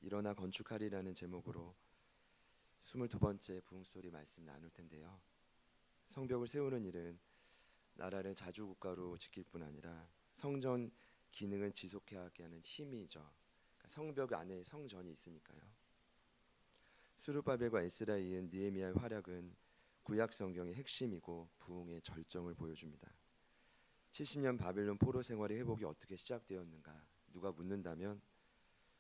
일어나 건축하리라는 제목으로 22번째 부흥스토리 말씀 나눌 텐데요. 성벽을 세우는 일은 나라를 자주국가로 지킬 뿐 아니라 성전 기능을 지속하게 하는 힘이죠. 그러니까 성벽 안에 성전이 있으니까요. 스룹바벨과 에스라에 이은 느헤미야의 활약은 구약 성경의 핵심이고 부흥의 절정을 보여줍니다. 70년 바벨론 포로 생활의 회복이 어떻게 시작되었는가 누가 묻는다면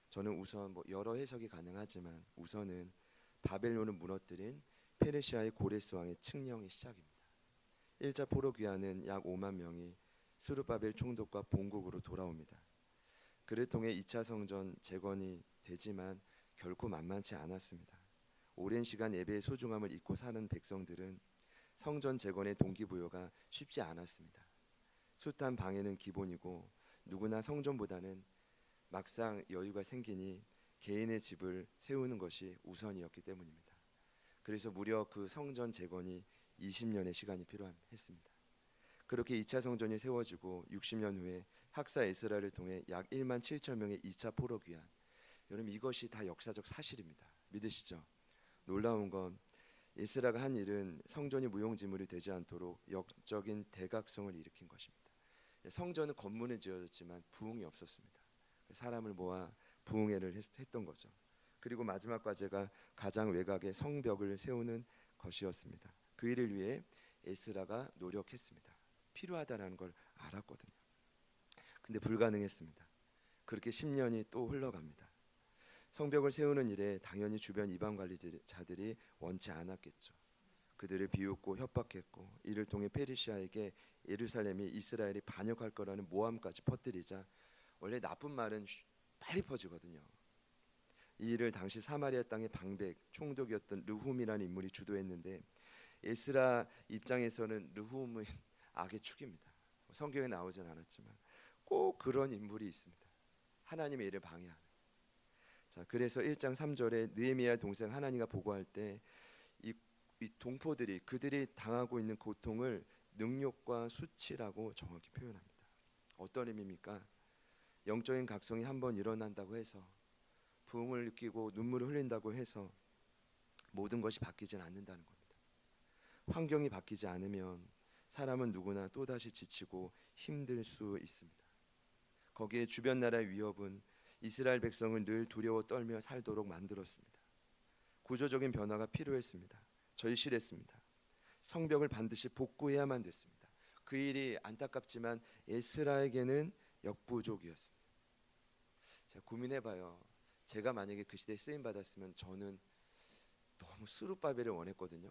저는 우선 여러 해석이 가능하지만 우선은 바벨론을 무너뜨린 페르시아의 고레스 왕의 칙령의 시작입니다. 1차 포로 귀환은 약 5만 명이 스룹바벨 총독과 본국으로 돌아옵니다. 그를 통해 2차 성전 재건이 되지만 결코 만만치 않았습니다. 오랜 시간 예배의 소중함을 잊고 사는 백성들은 성전 재건의 동기부여가 쉽지 않았습니다. 숱한 방해는 기본이고 누구나 성전보다는 막상 여유가 생기니 개인의 집을 세우는 것이 우선이었기 때문입니다. 그래서 무려 그 성전 재건이 20년의 시간이 필요했습니다. 그렇게 2차 성전이 세워지고 60년 후에 학사 에스라를 통해 약 1만 7천 명의 2차 포로 귀환. 여러분 이것이 다 역사적 사실입니다. 믿으시죠? 놀라운 건 에스라가 한 일은 성전이 무용지물이 되지 않도록 역적인 대각성을 일으킨 것입니다. 성전은 건물을 지어졌지만 부흥이 없었습니다. 사람을 모아 부흥회를 했던 거죠. 그리고 마지막 과제가 가장 외곽의 성벽을 세우는 것이었습니다. 그 일을 위해 에스라가 노력했습니다. 필요하다는 걸 알았거든요. 근데 불가능했습니다. 그렇게 10년이 또 흘러갑니다. 성벽을 세우는 일에 당연히 주변 이방 관리자들이 원치 않았겠죠. 그들을 비웃고 협박했고 이를 통해 페르시아에게 예루살렘이 이스라엘이 반역할 거라는 모함까지 퍼뜨리자 원래 나쁜 말은 빨리 퍼지거든요. 이 일을 당시 사마리아 땅의 방백 총독이었던 르훔이라는 인물이 주도했는데 에스라 입장에서는 르훔은 악의 축입니다. 성경에 나오진 않았지만 꼭 그런 인물이 있습니다. 하나님의 일을 방해하는. 자, 그래서 1장 3절에 느헤미야 동생 하나니가 보고할 때 이 동포들이 그들이 당하고 있는 고통을 능욕과 수치라고 정확히 표현합니다. 어떤 의미입니까? 영적인 각성이 한번 일어난다고 해서 부흥을 느끼고 눈물을 흘린다고 해서 모든 것이 바뀌진 않는다는 겁니다. 환경이 바뀌지 않으면 사람은 누구나 또다시 지치고 힘들 수 있습니다. 거기에 주변 나라의 위협은 이스라엘 백성을 늘 두려워 떨며 살도록 만들었습니다. 구조적인 변화가 필요했습니다. 절실했습니다. 성벽을 반드시 복구해야만 됐습니다. 그 일이 안타깝지만 에스라에게는 역부족이었습니다. 제가 고민해봐요. 제가 만약에 그 시대에 쓰임 받았으면 저는 너무 스룹바벨을 원했거든요.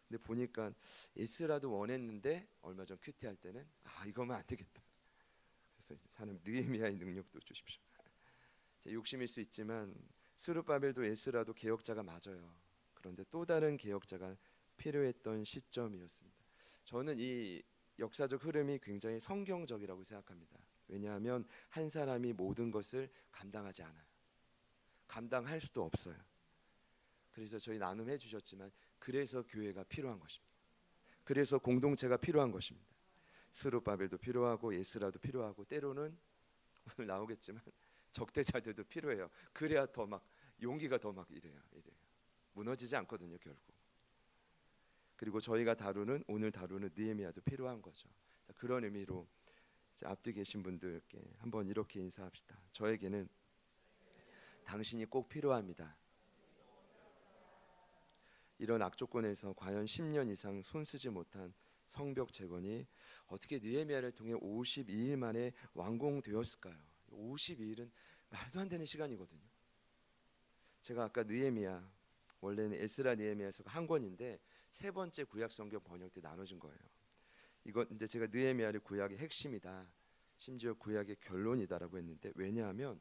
근데 보니까 에스라도 원했는데 얼마 전 큐티할 때는 이거면 안 되겠다. 그래서 하나님 느헤미야의 능력도 주십시오. 제 욕심일 수 있지만 스룹바벨도 에스라도 개혁자가 맞아요. 그런데 또 다른 개혁자가 필요했던 시점이었습니다. 저는 이 역사적 흐름이 굉장히 성경적이라고 생각합니다. 왜냐하면 한 사람이 모든 것을 감당하지 않아요. 감당할 수도 없어요. 그래서 저희 나눔해 주셨지만 그래서 교회가 필요한 것입니다. 그래서 공동체가 필요한 것입니다. 스룹바벨도 필요하고 에스라도 필요하고 때로는 오늘 나오겠지만 적대자들도 필요해요. 그래야 더 막 용기가 더 막 이래요. 무너지지 않거든요, 결국. 그리고 저희가 오늘 다루는 느헤미야도 필요한 거죠. 자, 그런 의미로 앞뒤 계신 분들께 한번 이렇게 인사합시다. 저에게는 당신이 꼭 필요합니다. 이런 악조건에서 과연 10년 이상 손쓰지 못한 성벽 재건이 어떻게 느헤미야를 통해 52일 만에 완공되었을까요? 52일은 말도 안 되는 시간이거든요. 제가 아까 느헤미야 원래는 에스라 느헤미야서 한 권인데 세 번째 구약 성경 번역 때 나눠진 거예요. 이건 이제 제가 느헤미야를 구약의 핵심이다, 심지어 구약의 결론이다라고 했는데 왜냐하면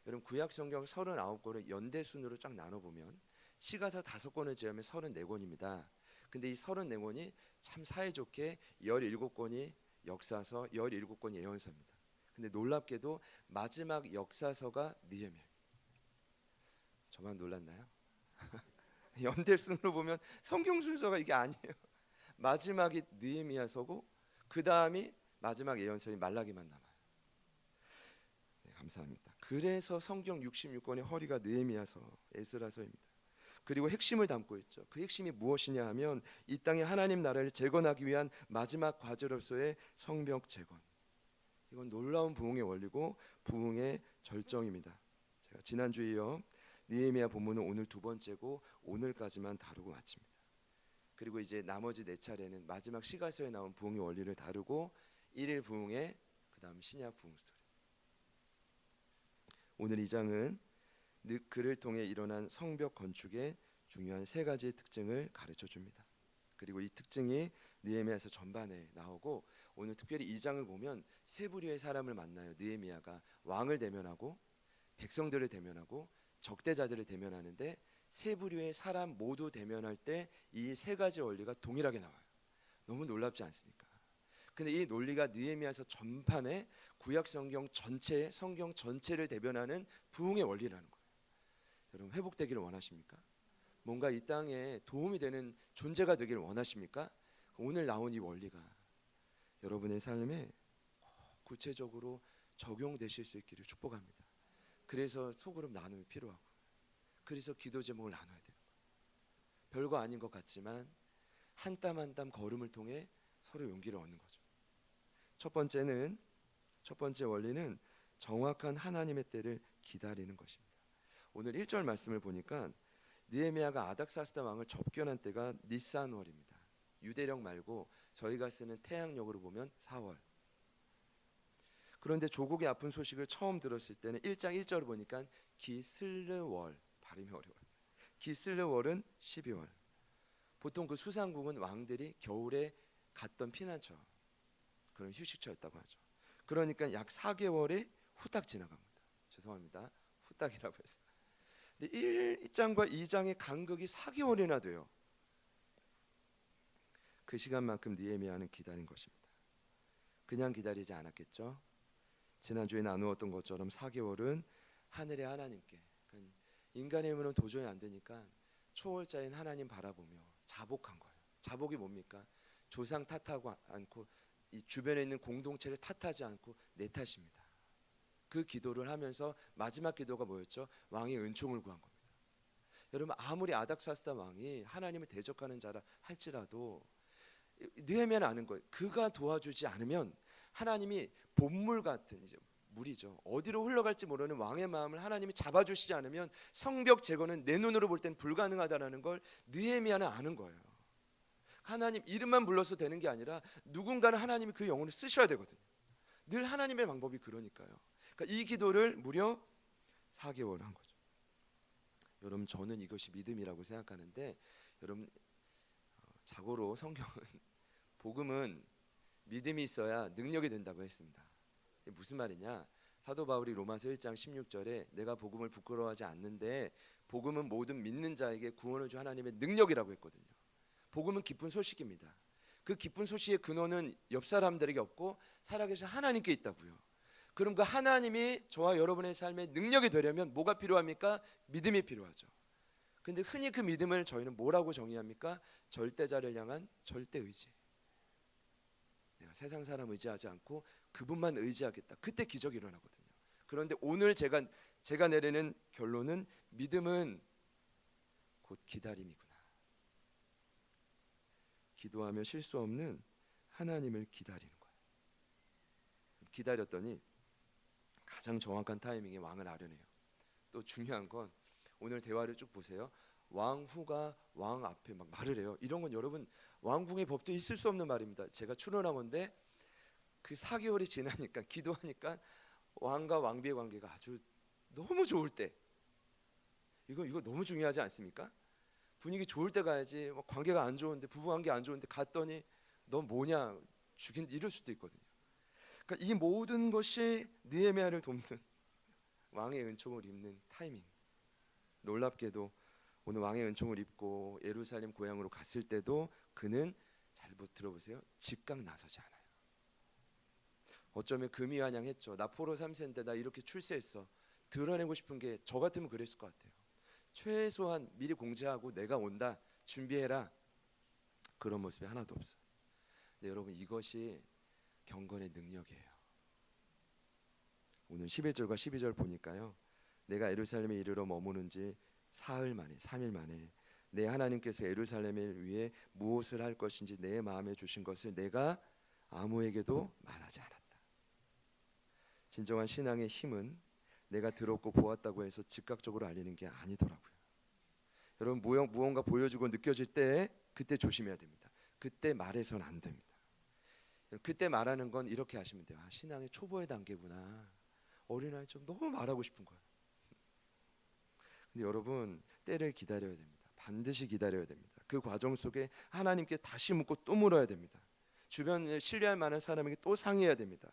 여러분 구약 성경 39권을 연대 순으로 쫙 나눠 보면 시가서 5권을 제하면 34권입니다. 근데 이 34권이 참 사이좋게 17권이 역사서, 17권이 예언서입니다. 근데 놀랍게도 마지막 역사서가 느헤미야. 저만 놀랐나요? 연대 순으로 보면 성경 순서가 이게 아니에요. 마지막이 느헤미야서고 그 다음이 마지막 예언서인 말라기만 남아요. 네, 감사합니다. 그래서 성경 66권의 허리가 느헤미야서, 에스라서입니다. 그리고 핵심을 담고 있죠. 그 핵심이 무엇이냐 하면 이 땅에 하나님 나라를 재건하기 위한 마지막 과제로서의 성벽 재건. 이건 놀라운 부흥의 원리고 부흥의 절정입니다. 제가 지난주에 이어 느헤미야 본문은 오늘 두 번째고 오늘까지만 다루고 마칩니다. 그리고 이제 나머지 네 차례는 마지막 시가서에 나온 부흥의 원리를 다루고 일일 부흥의 그다음 신약 부흥 스토리. 오늘 이 장은 그를 통해 일어난 성벽 건축의 중요한 세 가지의 특징을 가르쳐 줍니다. 그리고 이 특징이 느헤미야서 전반에 나오고 오늘 특별히 이 장을 보면 세 부류의 사람을 만나요. 느헤미야가 왕을 대면하고 백성들을 대면하고 적대자들을 대면하는데 세 부류의 사람 모두 대면할 때 이 세 가지 원리가 동일하게 나와요. 너무 놀랍지 않습니까? 근데 이 논리가 느헤미야서 전반에 구약 성경 전체, 성경 전체를 대변하는 부흥의 원리라는 거예요. 여러분 회복되기를 원하십니까? 뭔가 이 땅에 도움이 되는 존재가 되기를 원하십니까? 오늘 나온 이 원리가 여러분의 삶에 구체적으로 적용되실 수 있기를 축복합니다. 그래서 소그룹 나눔이 필요하고, 그래서 기도 제목을 나눠야 되는 거예요. 별거 아닌 것 같지만 한 땀 한 땀 걸음을 통해 서로 용기를 얻는 거죠. 첫 번째 원리는 정확한 하나님의 때를 기다리는 것입니다. 오늘 1절 말씀을 보니까 느헤미야가 아닥사스다 왕을 접견한 때가 니산월입니다. 유대력 말고 저희가 쓰는 태양력으로 보면 4월. 그런데 조국의 아픈 소식을 처음 들었을 때는 1장 1절을 보니까 기슬르월, 발음이 어려워요. 기슬르월은 12월. 보통 그 수상국은 왕들이 겨울에 갔던 피난처, 그런 휴식처였다고 하죠. 그러니까 약 4개월이 후딱 지나갑니다. 죄송합니다. 후딱이라고 해서. 근데 1장과 2장의 간극이 4개월이나 돼요. 그 시간만큼 느헤미야는 기다린 것입니다. 그냥 기다리지 않았겠죠. 지난주에 나누었던 것처럼 4개월은 하늘의 하나님께, 그러니까 인간의 힘으로는 도저히 안 되니까 초월자인 하나님 바라보며 자복한 거예요. 자복이 뭡니까? 조상 탓하고 않고 이 주변에 있는 공동체를 탓하지 않고 내 탓입니다. 그 기도를 하면서 마지막 기도가 뭐였죠? 왕의 은총을 구한 겁니다. 여러분 아무리 아닥사스다 왕이 하나님을 대적하는 자라 할지라도 느헤미야는 아는 거예요. 그가 도와주지 않으면 하나님이 본물 같은, 이제 물이죠, 어디로 흘러갈지 모르는 왕의 마음을 하나님이 잡아주시지 않으면 성벽 재건은 내 눈으로 볼 땐 불가능하다라는 걸 느헤미야는 아는 거예요. 하나님 이름만 불러서 되는 게 아니라 누군가는 하나님이 그 영혼을 쓰셔야 되거든요. 늘 하나님의 방법이 그러니까요. 그러니까 이 기도를 무려 4개월 한 거죠. 여러분 저는 이것이 믿음이라고 생각하는데, 여러분 자고로 성경은 복음은 믿음이 있어야 능력이 된다고 했습니다. 이게 무슨 말이냐? 사도 바울이 로마서 1장 16절에 내가 복음을 부끄러워하지 않는데 복음은 모든 믿는 자에게 구원을 주 하나님의 능력이라고 했거든요. 복음은 기쁜 소식입니다. 그 기쁜 소식의 근원은 옆 사람들에게 없고 살아계신 하나님께 있다고요. 그럼 그 하나님이 저와 여러분의 삶에 능력이 되려면 뭐가 필요합니까? 믿음이 필요하죠. 근데 흔히 그 믿음을 저희는 뭐라고 정의합니까? 절대자를 향한 절대 의지. 내가 세상 사람 의지하지 않고 그분만 의지하겠다. 그때 기적이 일어나거든요. 그런데 오늘 제가 내리는 결론은 믿음은 곧 기다림이구나. 기도하며 실수 없는 하나님을 기다리는 거예요. 기다렸더니 가장 정확한 타이밍에 왕을 아련해요. 또 중요한 건 오늘 대화를 쭉 보세요. 왕후가 왕 앞에 막 말을 해요. 이런 건 여러분 왕궁의 법도 있을 수 없는 말입니다. 제가 추론한 건데 그 4개월이 지나니까 기도하니까 왕과 왕비의 관계가 아주 너무 좋을 때, 이거 너무 중요하지 않습니까? 분위기 좋을 때 가야지. 뭐 관계가 안 좋은데, 부부 관계 안 좋은데 갔더니 너 뭐냐 죽인 이럴 수도 있거든요. 그러니까 이 모든 것이 느헤미야를 돕는 왕의 은총을 입는 타이밍. 놀랍게도 오늘 왕의 은총을 입고 예루살렘 고향으로 갔을 때도 그는, 잘 들어보세요, 즉각 나서지 않아요. 어쩌면 금이환영했죠. 나 포로 3세인데 나 이렇게 출세했어. 드러내고 싶은 게 저 같으면 그랬을 것 같아요. 최소한 미리 공지하고 내가 온다, 준비해라. 그런 모습이 하나도 없어요. 근데 여러분 이것이 경건의 능력이에요. 오늘 11절과 12절 보니까요. 내가 예루살렘에 이르러 머무는 지 사흘 만에 3일 만에 내 하나님께서 예루살렘을 위해 무엇을 할 것인지 내 마음에 주신 것을 내가 아무에게도 말하지 않았다. 진정한 신앙의 힘은 내가 들었고 보았다고 해서 즉각적으로 알리는 게 아니더라고요. 여러분 무언가 보여주고 느껴질 때 그때 조심해야 됩니다. 그때 말해서는 안 됩니다. 그때 말하는 건 이렇게 하시면 돼요. 신앙의 초보의 단계구나. 어린아이 좀 너무 말하고 싶은 거예요. 근데 여러분 때를 기다려야 됩니다. 반드시 기다려야 됩니다. 그 과정 속에 하나님께 다시 묻고 또 물어야 됩니다. 주변에 신뢰할 만한 사람에게 또 상의해야 됩니다.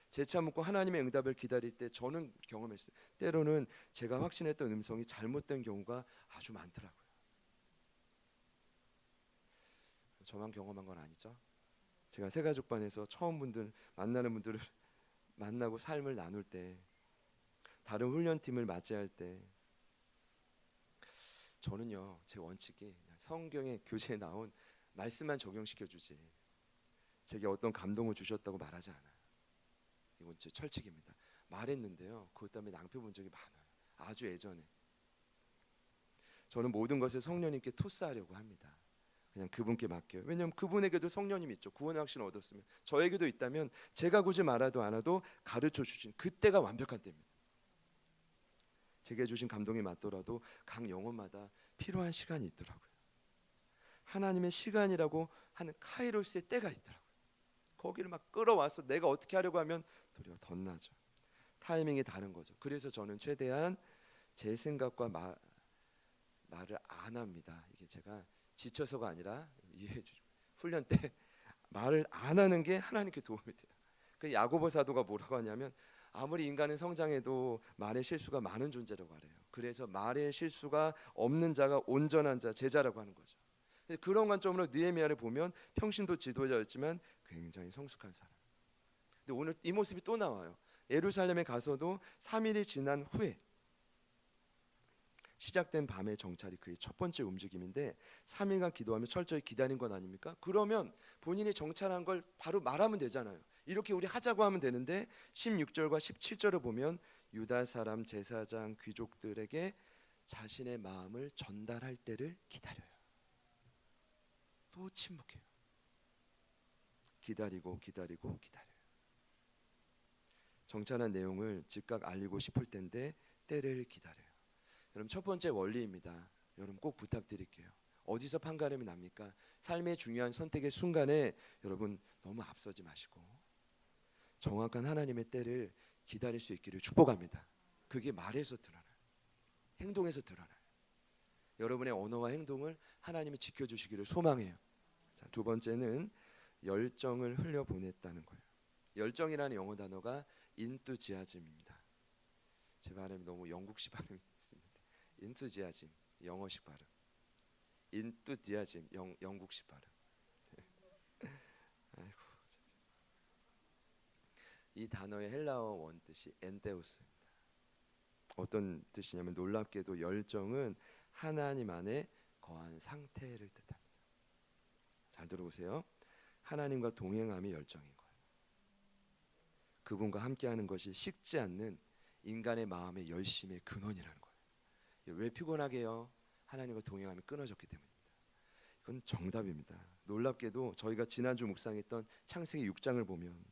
재차 묻고 하나님의 응답을 기다릴 때 저는 경험했어요. 때로는 제가 확신했던 음성이 잘못된 경우가 아주 많더라고요. 저만 경험한 건 아니죠. 제가 새가족반에서 처음 만나는 분들을 만나고 삶을 나눌 때, 다른 훈련팀을 맞이할 때 저는요, 제 원칙이 성경의 교재에 나온 말씀만 적용시켜주지 제게 어떤 감동을 주셨다고 말하지 않아요. 이건 제 철칙입니다. 말했는데요, 그것 때문에 낭패 본 적이 많아요. 아주 예전에. 저는 모든 것을 성령님께 토스하려고 합니다. 그냥 그분께 맡겨요. 왜냐하면 그분에게도 성령님이 있죠. 구원의 확신을 얻었으면 저에게도 있다면 제가 굳이 말하도 않아도 가르쳐 주신 그때가 완벽한 때입니다. 제게 주신 감동이 맞더라도 각 영혼마다 필요한 시간이 있더라고요. 하나님의 시간이라고 하는 카이로스의 때가 있더라고요. 거기를 막 끌어와서 내가 어떻게 하려고 하면 도리어 덧나죠. 타이밍이 다른 거죠. 그래서 저는 최대한 제 생각과 말을 안 합니다. 이게 제가 지쳐서가 아니라 이해해 주죠. 훈련 때 말을 안 하는 게 하나님께 도움이 돼요. 그 야고보 사도가 뭐라고 하냐면 아무리 인간은 성장해도 말의 실수가 많은 존재라고 하래요. 그래서 말의 실수가 없는 자가 온전한 자, 제자라고 하는 거죠. 그런 관점으로 느헤미야를 보면 평신도 지도자였지만 굉장히 성숙한 사람. 근데 오늘 이 모습이 또 나와요. 예루살렘에 가서도 3일이 지난 후에 시작된 밤의 정찰이 그의 첫 번째 움직임인데 3일간 기도하며 철저히 기다린 건 아닙니까? 그러면 본인이 정찰한 걸 바로 말하면 되잖아요. 이렇게 우리 하자고 하면 되는데 16절과 17절을 보면 유다 사람 제사장 귀족들에게 자신의 마음을 전달할 때를 기다려요. 또 침묵해요. 기다리고 기다려요. 정찰한 내용을 즉각 알리고 싶을 텐데 때를 기다려요. 여러분 첫 번째 원리입니다. 여러분 꼭 부탁드릴게요. 어디서 판가름이 납니까? 삶의 중요한 선택의 순간에 여러분 너무 앞서지 마시고 정확한 하나님의 때를 기다릴 수 있기를 축복합니다. 그게 말에서 드러나요. 행동에서 드러나요. 여러분의 언어와 행동을 하나님이 지켜주시기를 소망해요. 자, 두 번째는 열정을 흘려보냈다는 거예요. 열정이라는 영어 단어가 인투지아즘입니다. 제 발음이 너무 영국식 발음이 인투지아즘, 영어식 발음. 인투지아즘, 영국식 발음. 아이고. 이 단어의 헬라어 원뜻이 엔데우스입니다. 어떤 뜻이냐면 놀랍게도 열정은 하나님 안에 거한 상태를 뜻합니다. 잘 들어보세요. 하나님과 동행함이 열정인 거예요. 그분과 함께하는 것이 식지 않는 인간의 마음의 열심의 근원이라는 거예요. 왜 피곤하게요? 하나님과 동행함이 끊어졌기 때문입니다. 이건 정답입니다. 놀랍게도 저희가 지난주 묵상했던 창세기 6장을 보면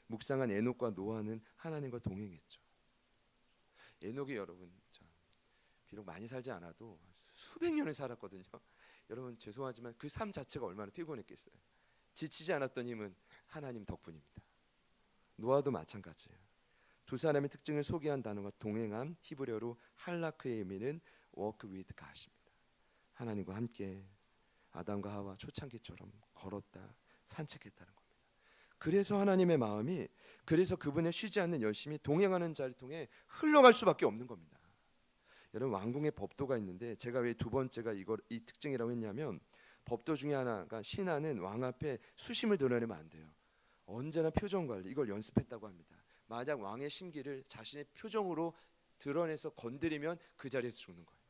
묵상한 에녹과 노아는 하나님과 동행했죠. 에녹이 여러분 비록 많이 살지 않아도 수백 년을 살았거든요. 여러분 죄송하지만 그 삶 자체가 얼마나 피곤했겠어요. 지치지 않았던 힘은 하나님 덕분입니다. 노아도 마찬가지예요. 두 사람의 특징을 소개한 단어가 동행함, 히브리어로 할라크의 의미는 walk with God입니다. 하나님과 함께 아담과 하와 초창기처럼 걸었다, 산책했다는 겁니다. 그래서 하나님의 마음이 그래서 그분의 쉬지 않는 열심히 동행하는 자를 통해 흘러갈 수밖에 없는 겁니다. 여러분 왕궁의 법도가 있는데 제가 왜 두 번째가 이 특징이라고 했냐면 법도 중에 하나가 신하는 왕 앞에 수심을 드러내면 안 돼요. 언제나 표정 관리 이걸 연습했다고 합니다. 만약 왕의 심기를 자신의 표정으로 드러내서 건드리면 그 자리에서 죽는 거예요.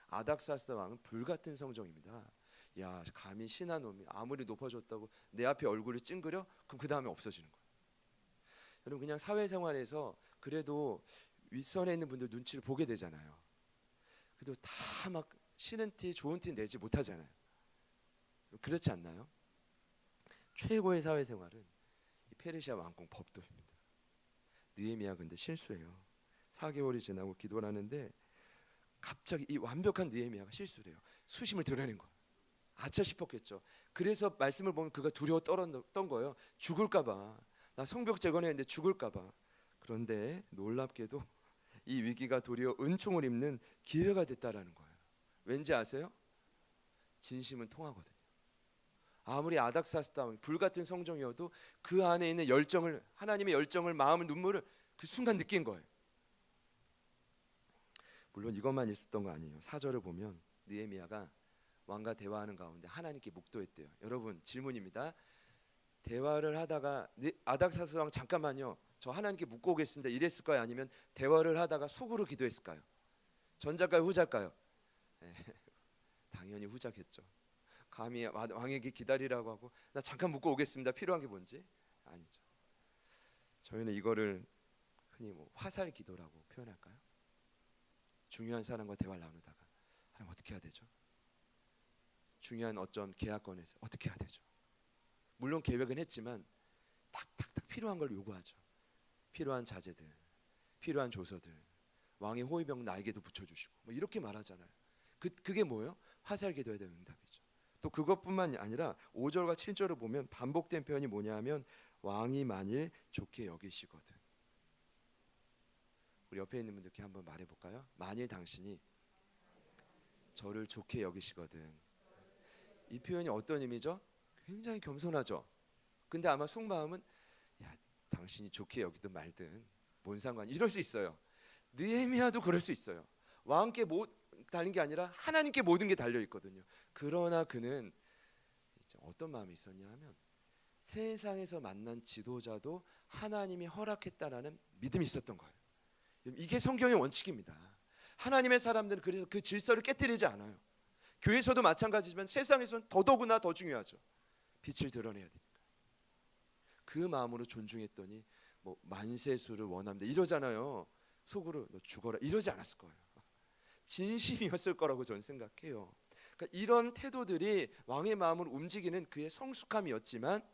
아닥사스 왕은 불같은 성정입니다. 야 감히 신하 놈이 아무리 높아졌다고 내 앞에 얼굴을 찡그려? 그럼 그 다음에 없어지는 거예요. 여러분 그냥 사회생활에서 그래도 윗선에 있는 분들 눈치를 보게 되잖아요. 그래도 다 막 싫은 티 좋은 티 내지 못하잖아요. 그렇지 않나요? 최고의 사회생활은 이 페르시아 왕궁 법도입니다. 느헤미야 근데 실수해요. 4개월이 지나고 기도를 하는데 갑자기 이 완벽한 느헤미야가 실수를 해요. 수심을 드러낸 거예요. 아차 싶었겠죠. 그래서 말씀을 보면 그가 두려워 떨었던 거예요. 죽을까봐. 나 성벽 재건했는데 죽을까봐. 그런데 놀랍게도 이 위기가 도리어 은총을 입는 기회가 됐다라는 거예요. 왠지 아세요? 진심은 통하거든요. 아무리 아닥사스다운 불같은 성정이어도 그 안에 있는 열정을, 하나님의 열정을, 마음을, 눈물을 그 순간 느낀 거예요. 물론 이것만 있었던 거 아니에요. 4절을 보면 느헤미야가 왕과 대화하는 가운데 하나님께 묵도했대요. 여러분 질문입니다. 대화를 하다가 아닥사스 왕 잠깐만요, 저 하나님께 묵고 오겠습니다 이랬을까요? 아니면 대화를 하다가 속으로 기도했을까요? 전자일까요, 후자일까요? 네, 당연히 후자겠죠. 감히 왕에게 기다리라고 하고 나 잠깐 묵고 오겠습니다 필요한 게 뭔지? 아니죠. 저희는 이거를 흔히 뭐 화살 기도라고 표현할까요? 중요한 사람과 대화를 나누다가 하나님 어떻게 해야 되죠? 중요한 어떤 계약건에서 어떻게 해야 되죠? 물론 계획은 했지만 탁탁탁 필요한 걸 요구하죠. 필요한 자재들, 필요한 조서들, 왕의 호위병 나에게도 붙여주시고 뭐 이렇게 말하잖아요. 그게 뭐예요? 화살 기도에 대한 응답이죠. 또 그것뿐만이 아니라 5절과 7절을 보면 반복된 표현이 뭐냐 하면 왕이 만일 좋게 여기시거든. 우리 옆에 있는 분들께 한번 말해볼까요? 만일 당신이 저를 좋게 여기시거든. 이 표현이 어떤 의미죠? 굉장히 겸손하죠. 근데 아마 속마음은 야, 당신이 좋게 여기든 말든 뭔 상관이, 이럴 수 있어요. 느헤미야도 그럴 수 있어요. 왕께 달린 게 아니라 하나님께 모든 게 달려 있거든요. 그러나 그는 어떤 마음이 있었냐 하면 세상에서 만난 지도자도 하나님이 허락했다라는 믿음이 있었던 거예요. 이게 성경의 원칙입니다. 하나님의 사람들은 그래서 그 질서를 깨뜨리지 않아요. 교회에서도 마찬가지지만 세상에서는 더더구나 더 중요하죠. 빛을 드러내야 되니까. 그 마음으로 존중했더니 뭐 만세수를 원합니다 이러잖아요. 속으로 너 죽어라 이러지 않았을 거예요. 진심이었을 거라고 저는 생각해요. 그러니까 이런 태도들이 왕의 마음을 움직이는 그의 성숙함이었지만,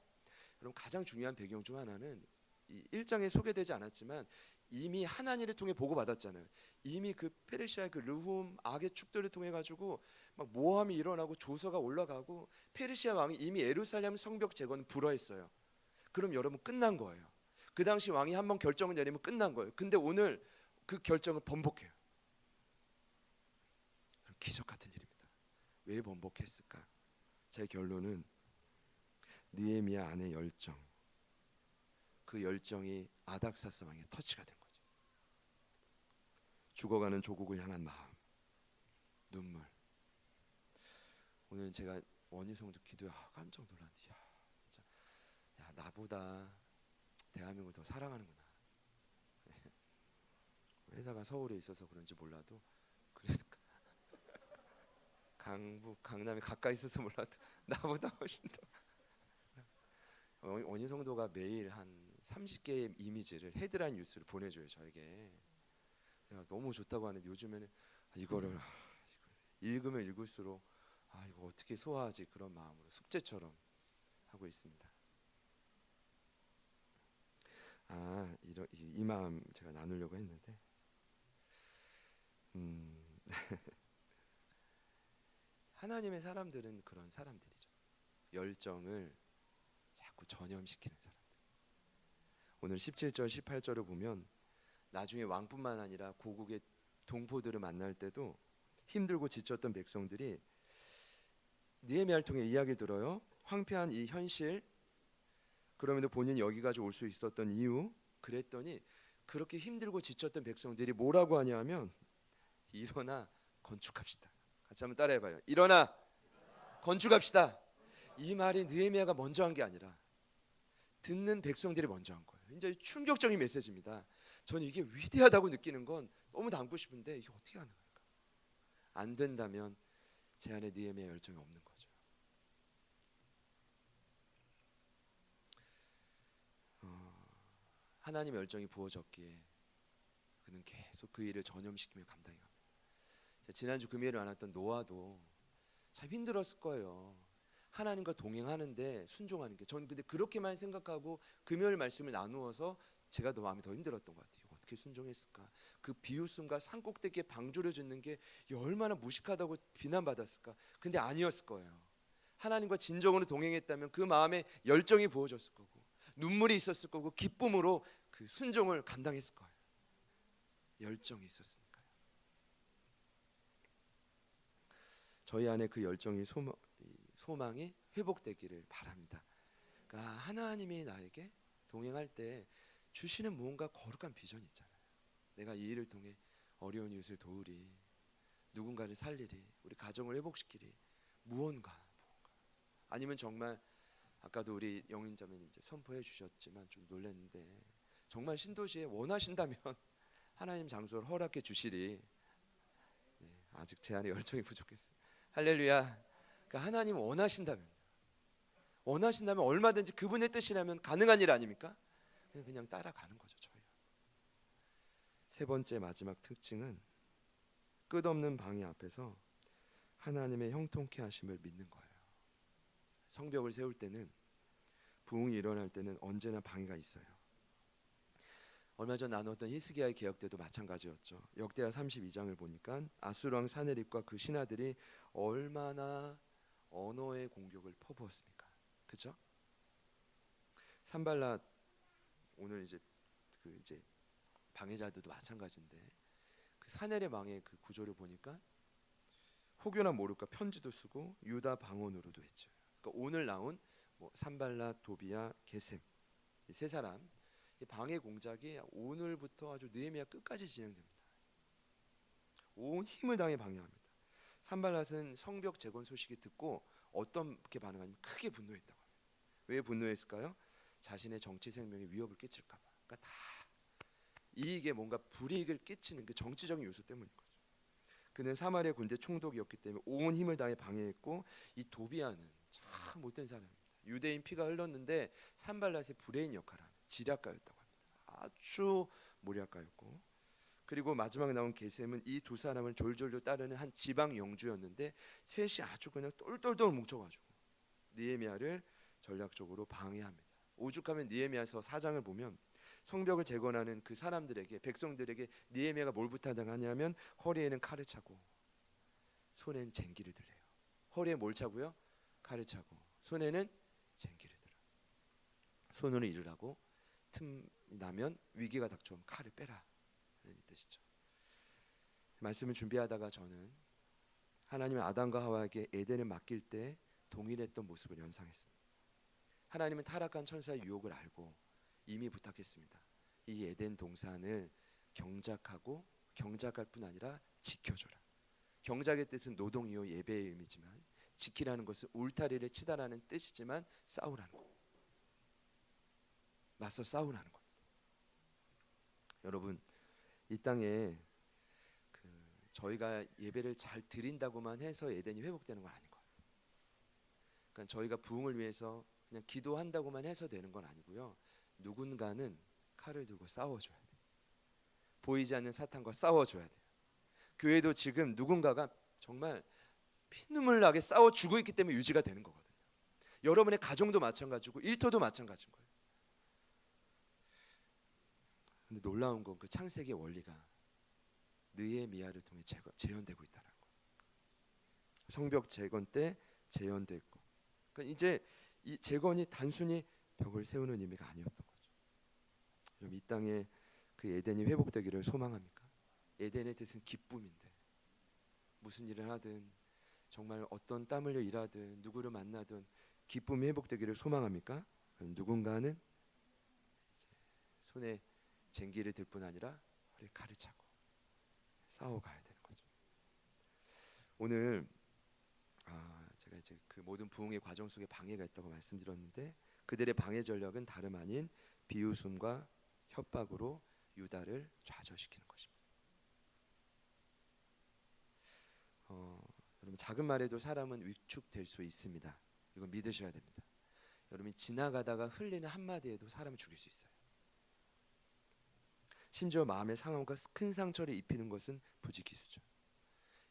그럼 가장 중요한 배경 중 하나는 이 1장에 소개되지 않았지만 이미 하나님을 통해 보고받았잖아요. 이미 그 페르시아의 그 르훔 악의 축들을 통해 가지고 막 모함이 일어나고 조서가 올라가고 페르시아 왕이 이미 예루살렘 성벽 재건을 불허했어요. 그럼 여러분 끝난 거예요. 그 당시 왕이 한번 결정을 내리면 끝난 거예요. 근데 오늘 그 결정을 번복해요. 기적 같은 일입니다. 왜 번복했을까? 제 결론은 느헤미야 안의 열정, 그 열정이 아닥사스 왕의 터치가 된 거죠. 죽어가는 조국을 향한 마음, 눈물. 오늘 제가 원희성도 기도에 깜짝 놀랐는데, 진짜 나보다 대한민국을 더 사랑하는구나. 회사가 서울에 있어서 그런지 몰라도 그래서 강북, 강남이 가까이 있어서 몰라도 나보다 훨씬 더. 원희성도가 매일 한 30개의 이미지를 헤드라인 뉴스를 보내줘요 저에게. 내가 너무 좋다고 하는데 요즘에는 이거를 읽으면 읽을수록 이거 어떻게 소화하지, 그런 마음으로 숙제처럼 하고 있습니다. 이 마음 제가 나누려고 했는데 하나님의 사람들은 그런 사람들이죠. 열정을 자꾸 전염시키는 사람들. 오늘 17절 18절을 보면 나중에 왕뿐만 아니라 고국의 동포들을 만날 때도 힘들고 지쳤던 백성들이 느헤미야를 통해 이야기 들어요. 황폐한 이 현실, 그럼에도 본인이 여기까지 올 수 있었던 이유, 그랬더니 그렇게 힘들고 지쳤던 백성들이 뭐라고 하냐면 일어나 건축합시다. 같이 한번 따라해봐요. 일어나 건축합시다. 이 말이 느헤미야가 먼저 한 게 아니라 듣는 백성들이 먼저 한 거예요. 굉장히 충격적인 메시지입니다. 저는 이게 위대하다고 느끼는 건 너무 담고 싶은데 이게 어떻게 하는 걸까? 안 된다면 제 안에 느헤미야 열정이 없는 거죠. 하나님의 열정이 부어졌기에 그는 계속 그 일을 전염시키며 감당해 갑니다. 지난주 금요일에 만났던 노아도 참 힘들었을 거예요. 하나님과 동행하는데 순종하는 게. 저는 근데 그렇게만 생각하고 금요일 말씀을 나누어서 제가 더 마음이 더 힘들었던 것 같아요. 어떻게 순종했을까? 그 비웃음과 산꼭대기에 방조를 짓는 게 얼마나 무식하다고 비난받았을까? 근데 아니었을 거예요. 하나님과 진정으로 동행했다면 그 마음에 열정이 부어졌을 거고 눈물이 있었을 거고 기쁨으로 그 순종을 감당했을 거예요. 열정이 있었으니까요. 저희 안에 그 열정이 소망이 회복되기를 바랍니다. 그러니까 하나님이 나에게 동행할 때 주시는 무언가 거룩한 비전이 있잖아요. 내가 이 일을 통해 어려운 이웃을 도우리, 누군가를 살리리, 우리 가정을 회복시키리, 무언가. 아니면 정말 아까도 우리 영인자매님 이제 선포해 주셨지만 좀 놀랐는데 정말 신도시에 원하신다면 하나님 장소를 허락해 주시리. 네, 아직 제 안에 열정이 부족했어요. 할렐루야. 그러니까 하나님 원하신다면 얼마든지 그분의 뜻이라면 가능한 일 아닙니까? 그냥 따라가는 거죠. 저희. 세 번째 마지막 특징은 끝없는 방해 앞에서 하나님의 형통케 하심을 믿는 거예요. 성벽을 세울 때는, 부흥이 일어날 때는 언제나 방해가 있어요. 얼마 전 나눴던 히스기야의 개혁 때도 마찬가지였죠. 역대하 32장을 보니까 아수르 왕 사네립과 그 신하들이 얼마나 언어의 공격을 퍼부었습니까? 그죠? 산발랏, 오늘 이제 방해자들도 마찬가지인데 그 사네립 왕의 그 구조를 보니까 혹여나 모를까 편지도 쓰고 유다 방언으로도 했죠. 그러니까 오늘 나온 산발랏, 도비야, 게셈 이 세 사람 방해 공작이 오늘부터 아주 느헤미야 끝까지 진행됩니다. 온 힘을 다해 방해합니다. 산발랏은 성벽 재건 소식이 듣고 어떻게 반응하냐면 크게 분노했다고 합니다. 왜 분노했을까요? 자신의 정치 생명에 위협을 끼칠까 봐. 그러니까 다 이익에 뭔가 불이익을 끼치는 그 정치적인 요소 때문인 거죠. 그는 사마리아 군대 총독이었기 때문에 온 힘을 다해 방해했고, 이 도비야는 참 못된 사람입니다. 유대인 피가 흘렀는데 산발랏의 브레인 역할을 하는 지략가였다고 합니다. 아주 모략가였고, 그리고 마지막에 나온 게셈은 이 두 사람을 졸졸졸 따르는 한 지방 영주였는데 셋이 아주 그냥 똘똘똘 뭉쳐가지고 느헤미야를 전략적으로 방해합니다. 오죽하면 느헤미야서 4장을 보면 성벽을 재건하는 그 사람들에게, 백성들에게 느헤미야가 뭘 부탁하냐면 허리에는 칼을 차고 손에는 쟁기를 들래요. 허리에 뭘 차고요? 칼을 차고 손에는 쟁기를 들어. 손으로 일을 하고 틈 나면 위기가 닥쳐오면 칼을 빼라, 이런 뜻이죠. 말씀을 준비하다가 저는 하나님은 아담과 하와에게 에덴을 맡길 때 동일했던 모습을 연상했습니다. 하나님은 타락한 천사의 유혹을 알고 이미 부탁했습니다. 이 에덴 동산을 경작할 뿐 아니라 지켜줘라. 경작의 뜻은 노동이요 예배의 의미지만, 지키라는 것은 울타리를 치다라는 뜻이지만 싸우라는 것, 맞서 싸우라는 겁니다. 여러분, 이 땅에 저희가 예배를 잘 드린다고만 해서 에덴이 회복되는 건 아닌 거예요. 그러니까 저희가 부흥을 위해서 그냥 기도한다고만 해서 되는 건 아니고요. 누군가는 칼을 들고 싸워줘야 돼요. 보이지 않는 사탄과 싸워줘야 돼요. 교회도 지금 누군가가 정말 피눈물 나게 싸워 주고 있기 때문에 유지가 되는 거거든요. 여러분의 가정도 마찬가지고 일터도 마찬가지인 거예요. 근데 놀라운 건 그 창세기의 원리가 느헤미야를 통해 재현되고 있다는 거. 성벽 재건 때 재현됐고, 그러니까 이제 이 재건이 단순히 벽을 세우는 의미가 아니었던 거죠. 그럼 이 땅에 그 에덴이 회복되기를 소망합니까? 에덴의 뜻은 기쁨인데, 무슨 일을 하든 정말 어떤 땀 흘려 일하든 누구를 만나든 기쁨이 회복되기를 소망합니까? 그럼 누군가는 이제 손에 쟁기를 들 뿐 아니라 허리에 칼을 차고 싸워가야 되는 거죠. 오늘 제가 이제 그 모든 부흥의 과정 속에 방해가 있다고 말씀드렸는데, 그들의 방해 전략은 다름 아닌 비웃음과 협박으로 유다를 좌절시키는 것입니다. 여러분, 작은 말에도 사람은 위축될 수 있습니다. 이건 믿으셔야 됩니다. 여러분이 지나가다가 흘리는 한마디에도 사람을 죽일 수 있어요. 심지어 마음의 상함과 큰 상처를 입히는 것은 부지기수죠.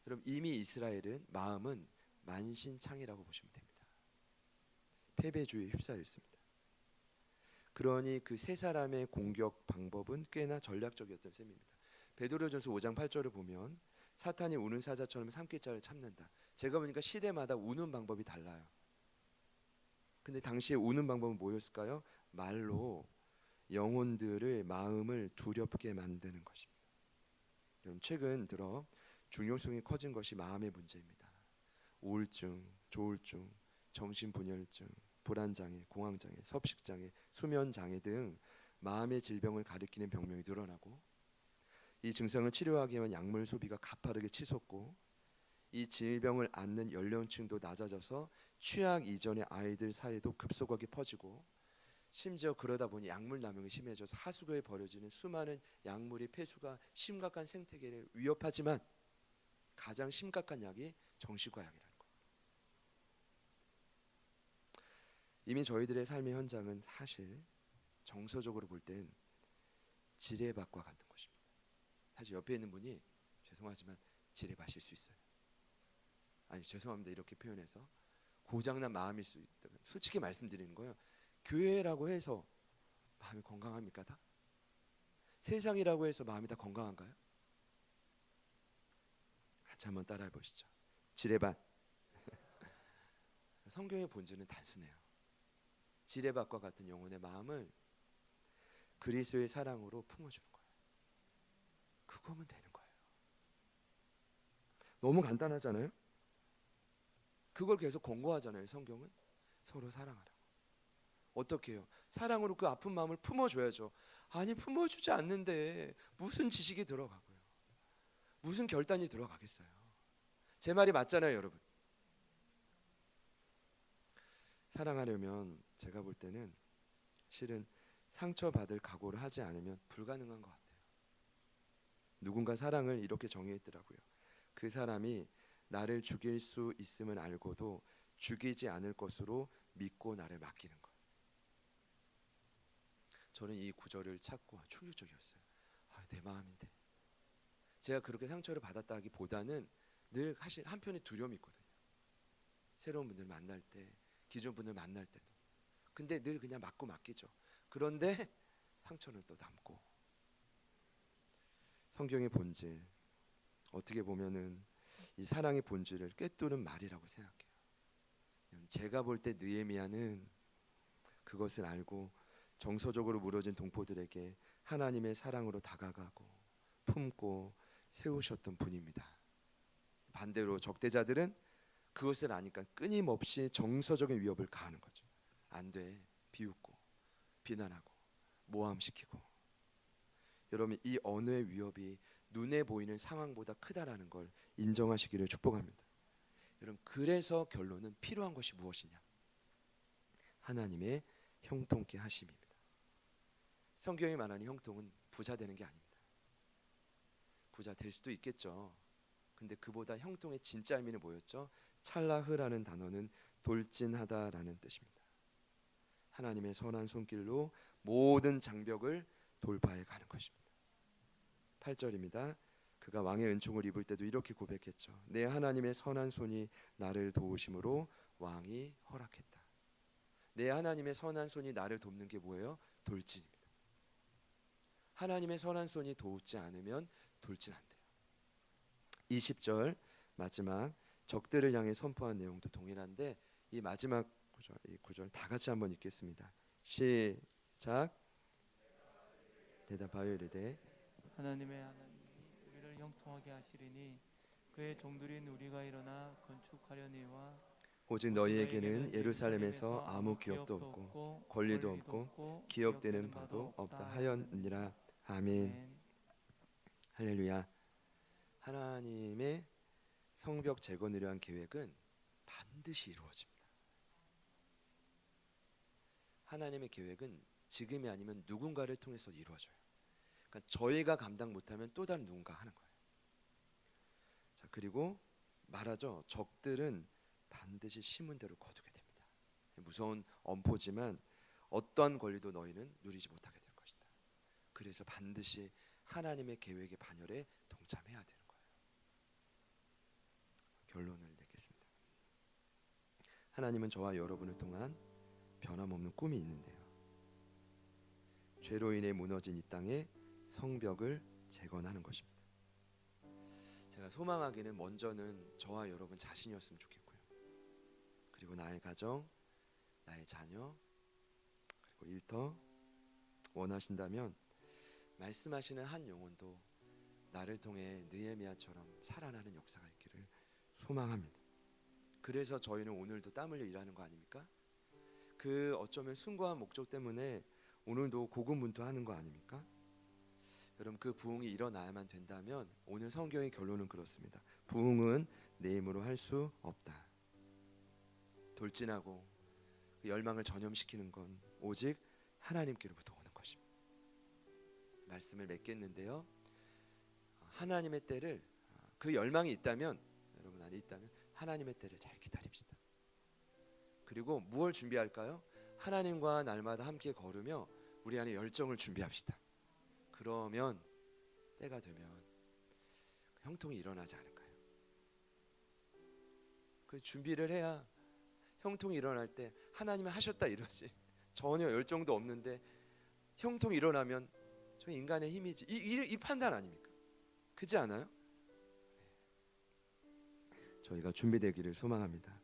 여러분, 이미 이스라엘은 마음은 만신창이라고 보시면 됩니다. 패배주의에 휩싸여 있습니다. 그러니 그 세 사람의 공격 방법은 꽤나 전략적이었던 셈입니다. 베드로전서 5장 8절을 보면 사탄이 우는 사자처럼 삼킬 자를 참는다. 제가 보니까 시대마다 우는 방법이 달라요. 근데 당시에 우는 방법은 뭐였을까요? 말로 영혼들의 마음을 두렵게 만드는 것입니다. 여러분, 최근 들어 중요성이 커진 것이 마음의 문제입니다. 우울증, 조울증, 정신분열증, 불안장애, 공황장애, 섭식장애, 수면장애 등 마음의 질병을 가리키는 병명이 늘어나고, 이 증상을 치료하기 위한 약물 소비가 가파르게 치솟고, 이 질병을 앓는 연령층도 낮아져서 취약 이전의 아이들 사이에도 급속하게 퍼지고, 심지어 그러다 보니 약물 남용이 심해져서 하수구에 버려지는 수많은 약물의 폐수가 심각한 생태계를 위협하지만 가장 심각한 약이 정신과약이라는 거예요. 이미 저희들의 삶의 현장은 사실 정서적으로 볼 땐 지뢰밭과 같은 것입니다. 사실 옆에 있는 분이 죄송하지만 지뢰밭일 수 있어요. 아니, 죄송합니다 이렇게 표현해서 고장난 마음일 수 있다. 솔직히 말씀드리는 거예요. 교회라고 해서 마음이 건강합니까 다? 세상이라고 해서 마음이 다 건강한가요? 같이 한번 따라해 보시죠. 지뢰밭. 성경의 본질은 단순해요. 지뢰밭과 같은 영혼의 마음을 그리스도의 사랑으로 품어주는 거예요. 그거면 되는 거예요. 너무 간단하잖아요. 그걸 계속 권고하잖아요. 성경은 서로 사랑하라고. 어떻게 해요? 사랑으로 그 아픈 마음을 품어줘야죠. 아니, 품어주지 않는데 무슨 지식이 들어가고요, 무슨 결단이 들어가겠어요. 제 말이 맞잖아요, 여러분. 사랑하려면 제가 볼 때는 실은 상처받을 각오를 하지 않으면 불가능한 것 같아요. 누군가 사랑을 이렇게 정의했더라고요. 그 사람이 나를 죽일 수 있음을 알고도 죽이지 않을 것으로 믿고 나를 맡기는 것. 저는 이 구절을 찾고 충격적이었어요. 내 마음인데. 제가 그렇게 상처를 받았다기보다는 늘 사실 한편에 두려움이 있거든요. 새로운 분들 만날 때, 기존 분들 만날 때도. 근데 늘 그냥 맞고 맡기죠. 그런데 상처는 또 남고. 성경의 본질, 어떻게 보면은 이 사랑의 본질을 꿰뚫은 말이라고 생각해요. 제가 볼 때 느헤미야는 그것을 알고 정서적으로 무너진 동포들에게 하나님의 사랑으로 다가가고 품고 세우셨던 분입니다. 반대로 적대자들은 그것을 아니까 끊임없이 정서적인 위협을 가하는 거죠. 안 돼, 비웃고 비난하고 모함시키고. 여러분, 이 언어의 위협이 눈에 보이는 상황보다 크다라는 걸 인정하시기를 축복합니다. 여러분, 그래서 결론은 필요한 것이 무엇이냐? 하나님의 형통케 하심입니다. 성경이 말하는 형통은 부자 되는 게 아닙니다. 부자 될 수도 있겠죠. 근데 그보다 형통의 진짜 의미는 뭐였죠? 찰라흐라는 단어는 돌진하다라는 뜻입니다. 하나님의 선한 손길로 모든 장벽을 돌파해 가는 것입니다. 8절입니다. 그가 왕의 은총을 입을 때도 이렇게 고백했죠. 내 하나님의 선한 손이 나를 도우심으로 왕이 허락했다. 내 하나님의 선한 손이 나를 돕는 게 뭐예요? 돌진입니다. 하나님의 선한 손이 도우지 않으면 돌진 안 돼요. 20절 마지막 적들을 향해 선포한 내용도 동일한데, 이 마지막 구절, 이 구절 다 같이 한번 읽겠습니다. 시작. 대답하여 이르되 하나님이 우리를 형통하게 하시리니 그의 종들인 우리가 일어나 건축하려니와 오직 너희에게는 예루살렘에서 아무 기업도 없고 권리도 없고 기억되는 바도 없다 하였느니라. 아멘. 할렐루야. 하나님의 성벽 재건을 위한 계획은 반드시 이루어집니다. 하나님의 계획은 지금이 아니면 누군가를 통해서 이루어져요. 그러니까 저희가 감당 못하면 또 다른 누군가 하는 거예요. 자, 그리고 말하죠. 적들은 반드시 심은 대로 거두게 됩니다. 무서운 엄포지만 어떠한 권리도 너희는 누리지 못하게 될 것이다. 그래서 반드시 하나님의 계획의 반열에 동참해야 되는 거예요. 결론을 내겠습니다. 하나님은 저와 여러분을 통한 변함없는 꿈이 있는데요. 죄로 인해 무너진 이 땅에 성벽을 재건하는 것입니다. 제가 소망하기는 먼저는 저와 여러분 자신이었으면 좋겠고요. 그리고 나의 가정, 나의 자녀, 그리고 일터, 원하신다면 말씀하시는 한 영혼도 나를 통해 느헤미야처럼 살아나는 역사가 있기를 소망합니다. 그래서 저희는 오늘도 땀 흘려 일하는 거 아닙니까? 그 어쩌면 숭고한 목적 때문에 오늘도 고군분투하는 거 아닙니까? 여러분, 그 부흥이 일어나야만 된다면 오늘 성경의 결론은 그렇습니다. 부흥은 내 힘으로 할 수 없다. 돌진하고 그 열망을 전염시키는 건 오직 하나님께로부터 오는 것입니다. 말씀을 맺겠는데요. 하나님의 때를, 그 열망이 있다면, 여러분 안에 있다면 하나님의 때를 잘 기다립시다. 그리고 무엇을 준비할까요? 하나님과 날마다 함께 걸으며 우리 안에 열정을 준비합시다. 그러면 때가 되면 형통이 일어나지 않을까요? 그 준비를 해야 형통이 일어날 때 하나님이 하셨다 이러지. 전혀 열정도 없는데 형통이 일어나면 저 인간의 힘이지. 이 판단 아닙니까? 그렇지 않아요? 저희가 준비되기를 소망합니다.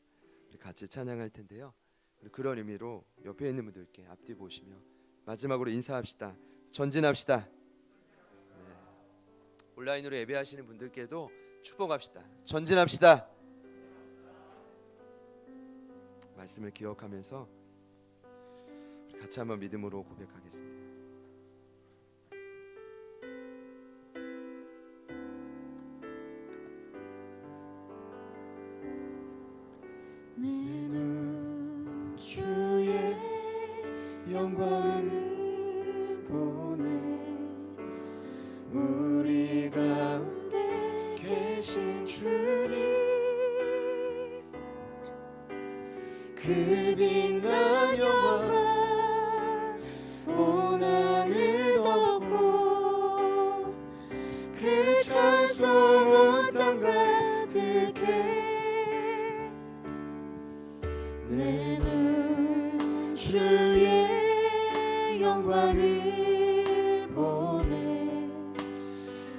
우리 같이 찬양할 텐데요. 우리 그런 의미로 옆에 있는 분들께 앞뒤 보시며 마지막으로 인사합시다. 전진합시다. 네. 온라인으로 예배하시는 분들께도 축복합시다. 전진합시다. 말씀을 기억하면서 우리 같이 한번 믿음으로 고백하겠습니다. 내 눈 주의 영광을 보네. 우리 가운데 계신 주님, 그 빛난 영광 온 하늘 덮고 그 찬송 온 땅 가득해. 내 눈 주의 영광을 보네.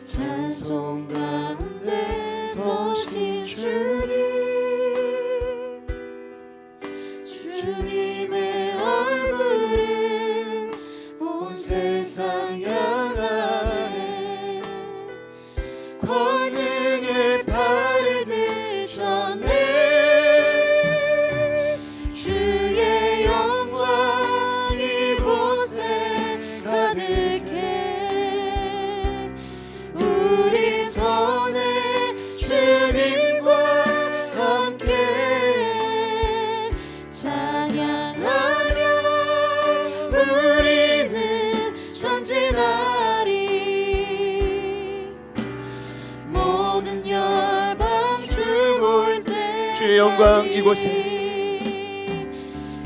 찬송 가운데 서신 주님, 주님의 얼굴은 온 세상 향하네. 권능의 팔을 드셨네. 주의 영광 이곳에 가득해. 우리 손에 주님과 함께 찬양하며 우리는 전진하리. 모든 열방 주 볼 때 주의 영광 이곳에,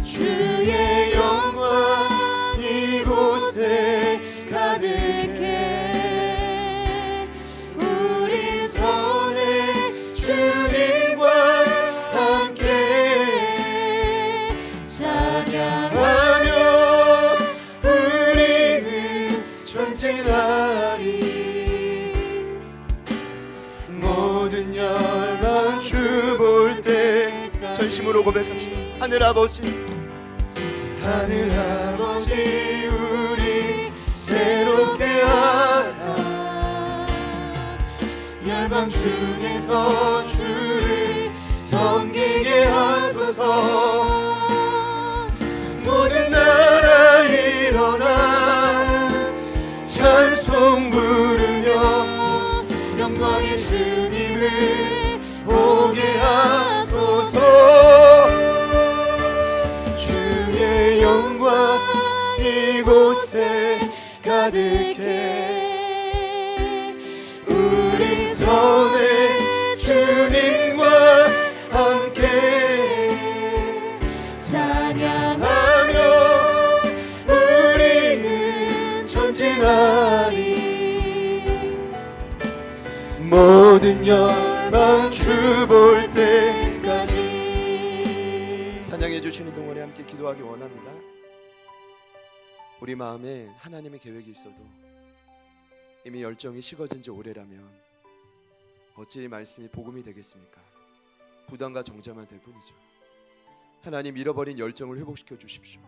주의 영광 이곳에 가득해. 우리 손에 주님과 함께 찬양하며 우리는 전진하리. 모든 열방 주 볼 때 전심으로 고백합시다. 하늘 아버지, 하늘 아버지, 우리 새롭게 하사 열방 중에서 주를 섬기게 하소서. 모든 나라 일어나 찬송 부르며 영광의 주님을 보게 하소서. 주의 영광 이곳에 가득해. 우리 손에 주님과 함께 찬양하며 우리는 전진하리. 모든 열방 주 볼 때까지. 찬양해 주시는 동안에 함께 기도하기 원합니다. 우리 마음에 하나님의 계획이 있어도 이미 열정이 식어진 지 오래라면 어찌 이 말씀이 복음이 되겠습니까? 부담과 정죄만 될 뿐이죠. 하나님, 잃어버린 열정을 회복시켜 주십시오.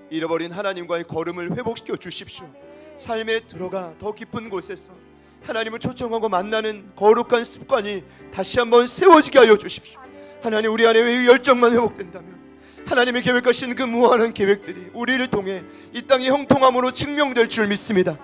잃어버린 하나님과의 걸음을 회복시켜 주십시오. 삶에 들어가 더 깊은 곳에서 하나님을 초청하고 만나는 거룩한 습관이 다시 한번 세워지게 하여 주십시오. 하나님, 우리 안에 이 열정만 회복된다면 하나님의 계획하신 그 무한한 계획들이 우리를 통해 이 땅의 형통함으로 증명될 줄 믿습니다.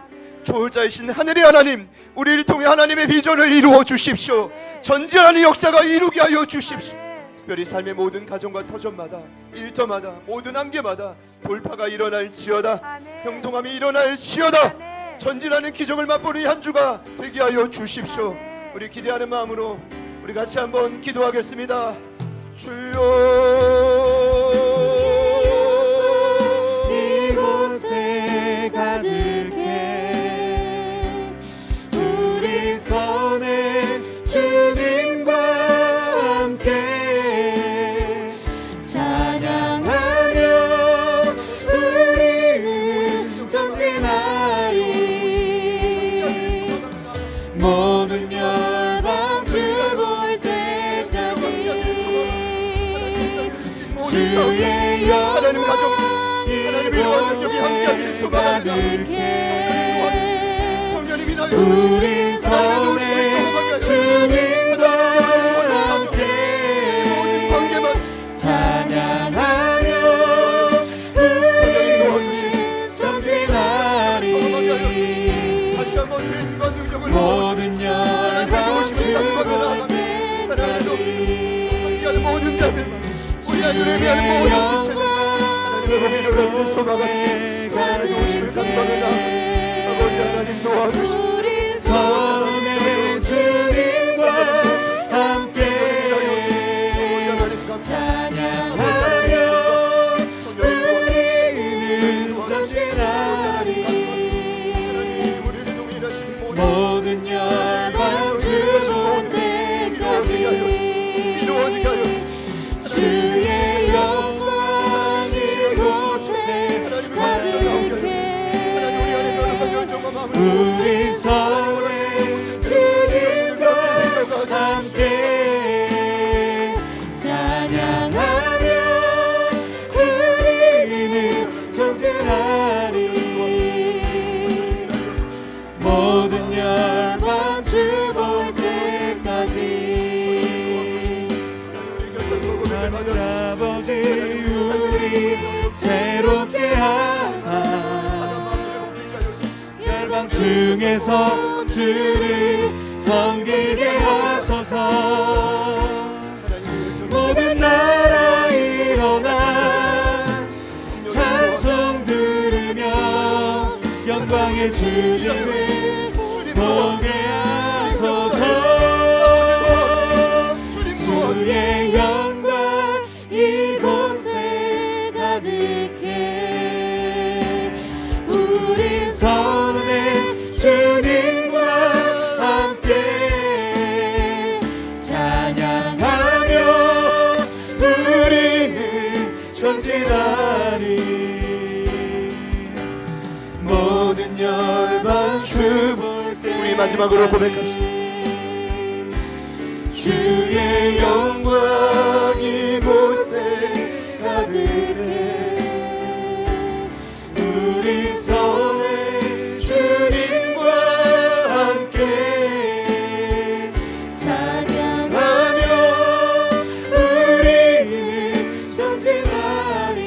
조울자이신 하늘의 하나님, 우리를 통해 하나님의 비전을 이루어 주십시오. 전진하는 역사가 이루게 하여 주십시오. 특별히 삶의 모든 가정과 터전마다, 일터마다, 모든 한계마다 돌파가 일어날지어다. 형통함이 일어날지어다. 전진하는 기적을 맛보는 한 주가 되게 하여 주십시오. 우리 기대하는 마음으로 우리 같이 한번 기도하겠습니다. 주여, 이곳에 가득해 우리 손에 주님과 함께 찬양하며 우리는 전진하리. 모든 열방 주 볼 때까지 주의 하나님 가정, 영광 하나님 이루어진 여기 함께하기를 소망합니다. 가득해 성령님이 나를 우리 손에 주님과 함께 찬양하며 우리는 전진하리. 다시 한번 힘과 능력을 모든 열방 주 볼 때까지 함께하는 모든 자들만, 우리 안으로 예배하는 모든 지체들 하나님의 이루어지는 소망합니다. 하나님 오심을 간구하며 아버지 하나님 도와주십시오. 우리 손에 주님과 함께 찬양하며 우리는 전진하리. 모든 열방 주 볼 때까지 주의 영광 이곳에 가득해 우리 손에 주님과 함께 찬양하며 우리는 전진하리. 모든 열방 주 볼 때까지 하늘 아버지 우리 새롭게 하사 열방 중에서 주를 섬기게 하소서. 모든 나라 일어나 찬송 들으며 영광의 주님을 보게 하소서. 주의 영광 이곳에 가득해 우리 손에 주님과 함께 찬양하며 우리는 전진하리. 모든 열방 주 볼 때 우리 마지막으로 고백합시다. 주의 영광 이곳에 가득해 우리 손에 주님과 함께 찬양하며 우리는 전진하리.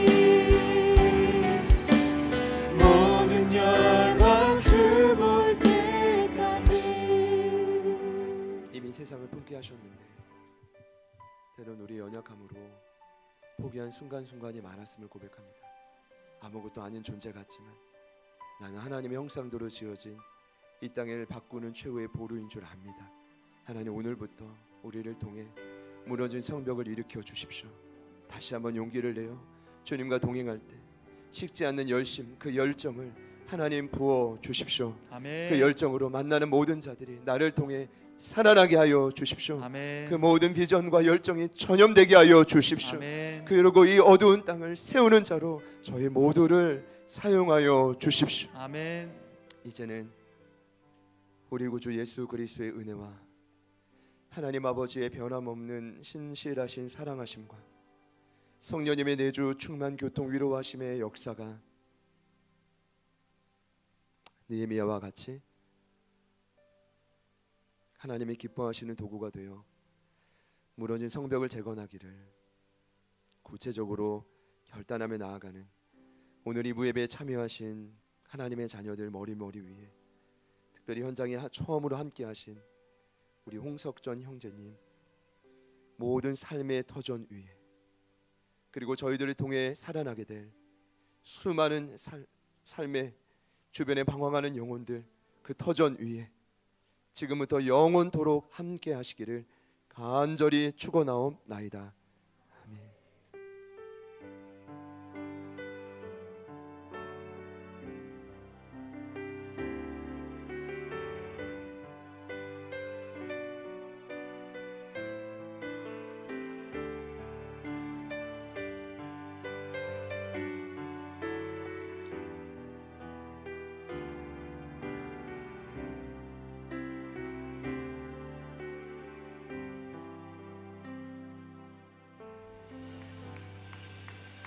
모든 열방 주 볼 때까지. 이미 세상을 품게 하셨는데 때론 우리의 연약함으로 포기한 순간순간이 많았음을 고백합니다. 아무것도 아닌 존재 같지만 나는 하나님의 형상대로 지어진 이 땅을 바꾸는 최후의 보루인 줄 압니다. 하나님, 오늘부터 우리를 통해 무너진 성벽을 일으켜 주십시오. 다시 한번 용기를 내어 주님과 동행할 때 식지 않는 열심, 그 열정을 하나님 부어 주십시오. 아멘. 그 열정으로 만나는 모든 자들이 나를 통해 살아나게 하여 주십시오. 아멘. 그 모든 비전과 열정이 전염되게 하여 주십시오. 아멘. 그리고 이 어두운 땅을 세우는 자로 저희 모두를 사용하여 주십시오. 아멘. 이제는 우리 구주 예수 그리스도의 은혜와 하나님 아버지의 변함없는 신실하신 사랑하심과 성령님의 내주 충만 교통 위로하심의 역사가 느헤미야와 같이 하나님이 기뻐하시는 도구가 되어 무너진 성벽을 재건하기를 구체적으로 결단하며 나아가는 오늘 이 무예배에 참여하신 하나님의 자녀들 머리 위에 특별히 현장에 처음으로 함께 하신 우리 홍석전 형제님 모든 삶의 터전 위에 그리고 저희들을 통해 살아나게 될 수많은 삶의 주변에 방황하는 영혼들 그 터전 위에 지금부터 영원토록 함께 하시기를 간절히 축원하옵나이다.